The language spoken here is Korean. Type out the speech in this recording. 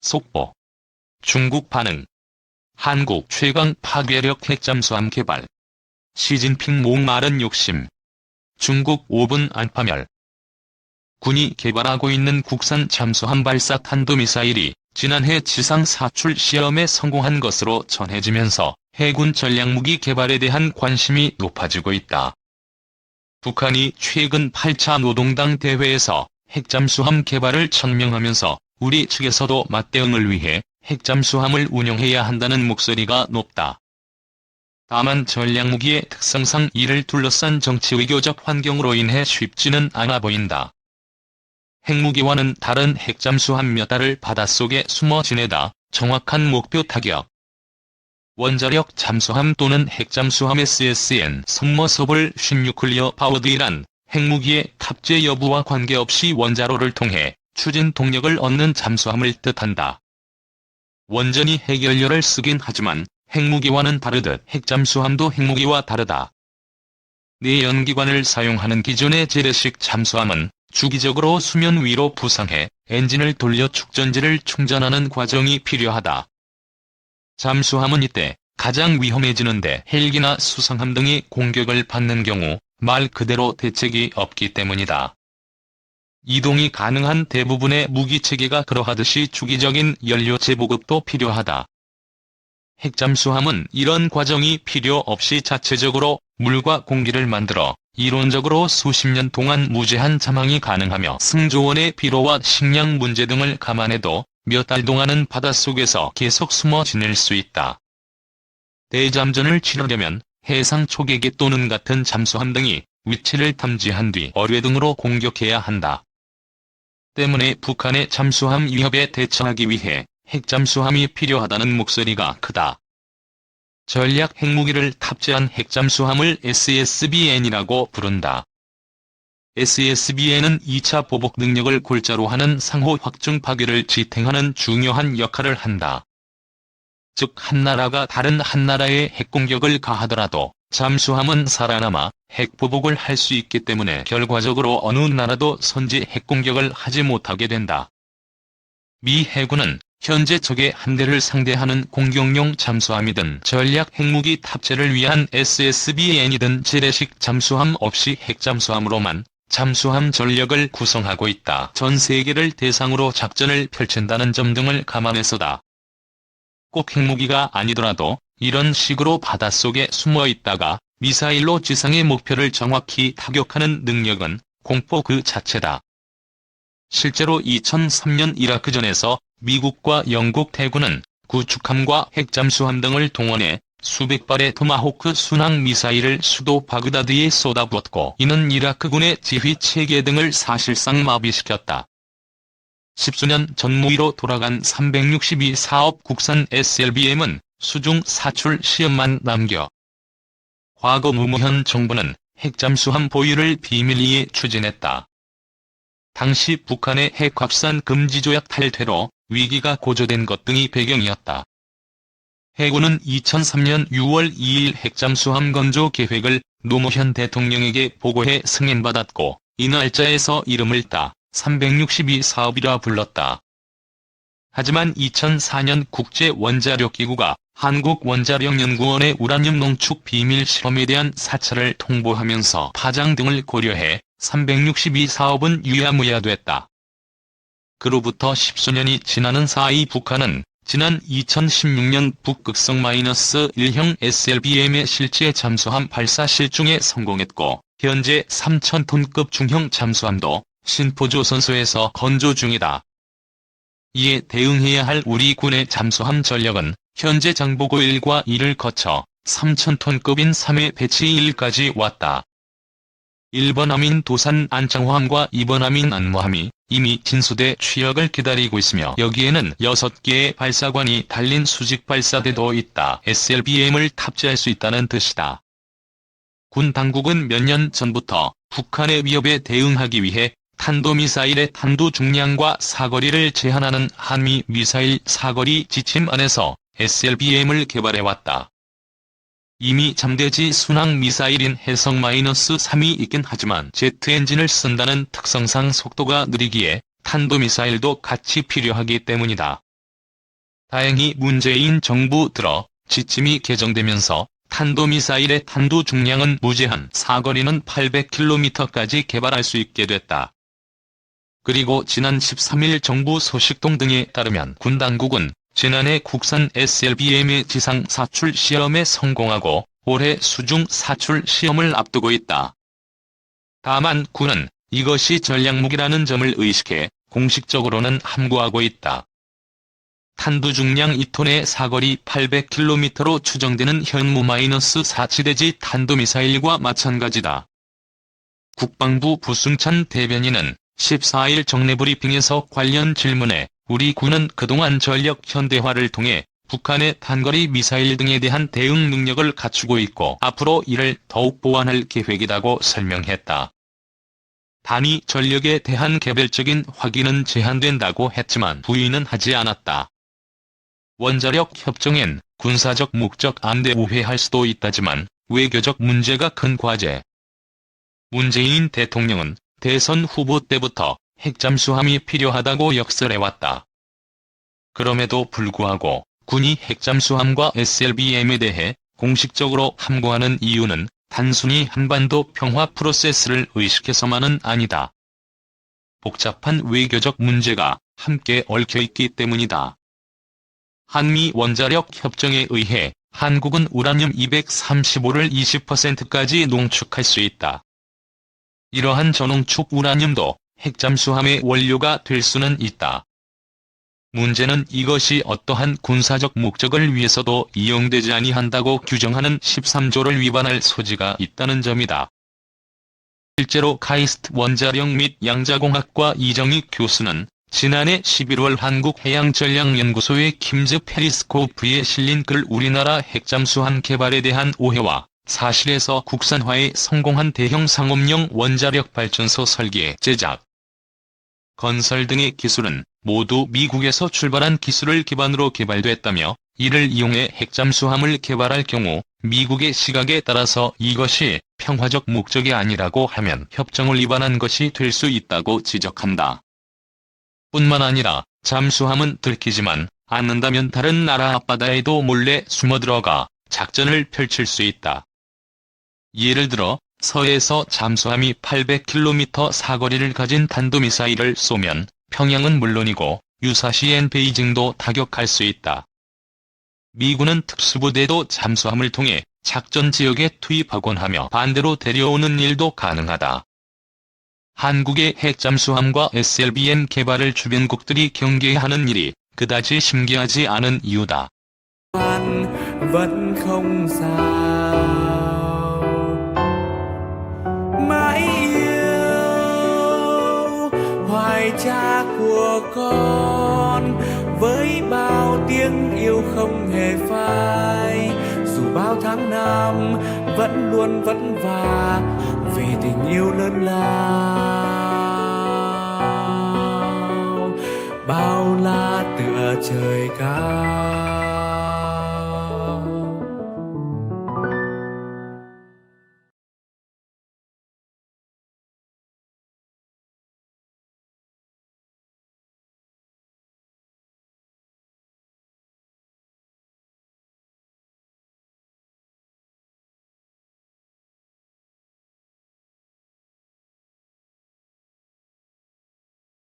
속보. 중국 반응. 한국 최강 파괴력 핵잠수함 개발. 시진핑 목마른 욕심. 중국 5분 안파멸. 군이 개발하고 있는 국산 잠수함 발사 탄도미사일이 지난해 지상 사출 시험에 성공한 것으로 전해지면서 해군 전략무기 개발에 대한 관심이 높아지고 있다. 북한이 최근 8차 노동당 대회에서 핵잠수함 개발을 천명하면서 우리 측에서도 맞대응을 위해 핵잠수함을 운용해야 한다는 목소리가 높다. 다만 전략무기의 특성상 이를 둘러싼 정치외교적 환경으로 인해 쉽지는 않아 보인다. 핵무기와는 다른 핵잠수함 몇 달을 바닷속에 숨어 지내다 정확한 목표 타격. 원자력 잠수함 또는 핵잠수함 SSN submersible ship nuclear powered이란 핵무기의 탑재 여부와 관계없이 원자로를 통해 추진 동력을 얻는 잠수함을 뜻한다. 원전이 핵연료를 쓰긴 하지만 핵무기와는 다르듯 핵잠수함도 핵무기와 다르다. 내연기관을 사용하는 기존의 재래식 잠수함은 주기적으로 수면 위로 부상해 엔진을 돌려 축전지를 충전하는 과정이 필요하다. 잠수함은 이때 가장 위험해지는데 헬기나 수상함 등이 공격을 받는 경우 말 그대로 대책이 없기 때문이다. 이동이 가능한 대부분의 무기체계가 그러하듯이 주기적인 연료 재보급도 필요하다. 핵잠수함은 이런 과정이 필요 없이 자체적으로 물과 공기를 만들어 이론적으로 수십 년 동안 무제한 잠항이 가능하며 승조원의 피로와 식량 문제 등을 감안해도 몇 달 동안은 바닷속에서 계속 숨어 지낼 수 있다. 대잠전을 치르려면 해상 초계기 또는 같은 잠수함 등이 위치를 탐지한 뒤 어뢰 등으로 공격해야 한다. 때문에 북한의 잠수함 위협에 대처하기 위해 핵잠수함이 필요하다는 목소리가 크다. 전략 핵무기를 탑재한 핵잠수함을 SSBN이라고 부른다. SSBN은 2차 보복 능력을 골자로 하는 상호 확증 파괴를 지탱하는 중요한 역할을 한다. 즉 한 나라가 다른 한 나라에 핵공격을 가하더라도 잠수함은 살아남아 핵보복을 할 수 있기 때문에 결과적으로 어느 나라도 선제 핵공격을 하지 못하게 된다. 미 해군은 현재 적의 함대를 상대하는 공격용 잠수함이든 전략 핵무기 탑재를 위한 SSBN이든 재래식 잠수함 없이 핵잠수함으로만 잠수함 전력을 구성하고 있다. 전 세계를 대상으로 작전을 펼친다는 점 등을 감안해서다. 꼭 핵무기가 아니더라도 이런 식으로 바닷속에 숨어 있다가 미사일로 지상의 목표를 정확히 타격하는 능력은 공포 그 자체다. 실제로 2003년 이라크전에서 미국과 영국 대군은 구축함과 핵잠수함 등을 동원해 수백 발의 토마호크 순항 미사일을 수도 바그다드에 쏟아부었고 이는 이라크군의 지휘 체계 등을 사실상 마비시켰다. 십수년 전무위로 돌아간 362 사업 국산 SLBM은 수중 사출 시험만 남겨. 과거 노무현 정부는 핵잠수함 보유를 비밀리에 추진했다. 당시 북한의 핵 확산 금지 조약 탈퇴로 위기가 고조된 것 등이 배경이었다. 해군은 2003년 6월 2일 핵잠수함 건조 계획을 노무현 대통령에게 보고해 승인받았고 이 날짜에서 이름을 따 362 사업이라 불렀다. 하지만 2004년 국제원자력기구가 한국원자력연구원의 우라늄 농축 비밀 실험에 대한 사찰을 통보하면서 파장 등을 고려해 362 사업은 유야무야됐다. 그로부터 십수년이 지나는 사이 북한은 지난 2016년 북극성 -1형 SLBM의 실제 잠수함 발사 실중에 성공했고 현재 3,000톤급 중형 잠수함도 신포조선소에서 건조 중이다. 이에 대응해야 할 우리 군의 잠수함 전력은 현재 장보고 1과 2를 거쳐 3,000톤급인 3회 배치 1까지 왔다. 1번 함인 도산 안창호함과 2번 함인 안모함이 이미 진수대 취역을 기다리고 있으며 여기에는 6개의 발사관이 달린 수직 발사대도 있다. SLBM을 탑재할 수 있다는 뜻이다. 군 당국은 몇 년 전부터 북한의 위협에 대응하기 위해 탄도미사일의 탄두 중량과 사거리를 제한하는 한미 미사일 사거리 지침 안에서 SLBM을 개발해왔다. 이미 잠대지 순항 미사일인 해성 -3이 있긴 하지만 제트 엔진을 쓴다는 특성상 속도가 느리기에 탄도미사일도 같이 필요하기 때문이다. 다행히 문재인 정부 들어 지침이 개정되면서 탄도미사일의 탄두 중량은 무제한, 사거리는 800km까지 개발할 수 있게 됐다. 그리고 지난 13일 정부 소식통 등에 따르면 군 당국은 지난해 국산 SLBM의 지상 사출 시험에 성공하고 올해 수중 사출 시험을 앞두고 있다. 다만 군은 이것이 전략무기라는 점을 의식해 공식적으로는 함구하고 있다. 탄두 중량 2톤의 사거리 800km로 추정되는 현무-4지대지 탄도미사일과 마찬가지다. 국방부 부승찬 대변인은 14일 정례 브리핑에서 관련 질문에 우리 군은 그동안 전력 현대화를 통해 북한의 단거리 미사일 등에 대한 대응 능력을 갖추고 있고 앞으로 이를 더욱 보완할 계획이라고 설명했다. 단위 전력에 대한 개별적인 확인은 제한된다고 했지만 부인은 하지 않았다. 원자력 협정엔 군사적 목적 안돼 우회할 수도 있다지만 외교적 문제가 큰 과제. 문재인 대통령은 대선 후보 때부터 핵잠수함이 필요하다고 역설해왔다. 그럼에도 불구하고 군이 핵잠수함과 SLBM에 대해 공식적으로 함구하는 이유는 단순히 한반도 평화 프로세스를 의식해서만은 아니다. 복잡한 외교적 문제가 함께 얽혀있기 때문이다. 한미 원자력 협정에 의해 한국은 우라늄 235를 20%까지 농축할 수 있다. 이러한 저농축 우라늄도 핵잠수함의 원료가 될 수는 있다. 문제는 이것이 어떠한 군사적 목적을 위해서도 이용되지 아니한다고 규정하는 13조를 위반할 소지가 있다는 점이다. 실제로 카이스트 원자력 및 양자공학과 이정익 교수는 지난해 11월 한국해양전략연구소의 김즈 페리스코프에 실린 글 우리나라 핵잠수함 개발에 대한 오해와 사실에서 국산화에 성공한 대형 상업용 원자력 발전소 설계, 제작, 건설 등의 기술은 모두 미국에서 출발한 기술을 기반으로 개발됐다며 이를 이용해 핵잠수함을 개발할 경우 미국의 시각에 따라서 이것이 평화적 목적이 아니라고 하면 협정을 위반한 것이 될 수 있다고 지적한다. 뿐만 아니라 잠수함은 들키지만 않는다면 다른 나라 앞바다에도 몰래 숨어들어가 작전을 펼칠 수 있다. 예를 들어 서해에서 잠수함이 800km 사거리를 가진 탄도미사일을 쏘면 평양은 물론이고 유사시엔 베이징도 타격할 수 있다. 미군은 특수부대도 잠수함을 통해 작전 지역에 투입하곤 하며 반대로 데려오는 일도 가능하다. 한국의 핵잠수함과 SLBM 개발을 주변국들이 경계하는 일이 그다지 신기하지 않은 이유다. vẫn không sao mãi yêu hoài cha của con với bao tiếng yêu không hề phai dù bao tháng năm vẫn luôn vất vả vì tình yêu lớn lao bao la tựa trời cao.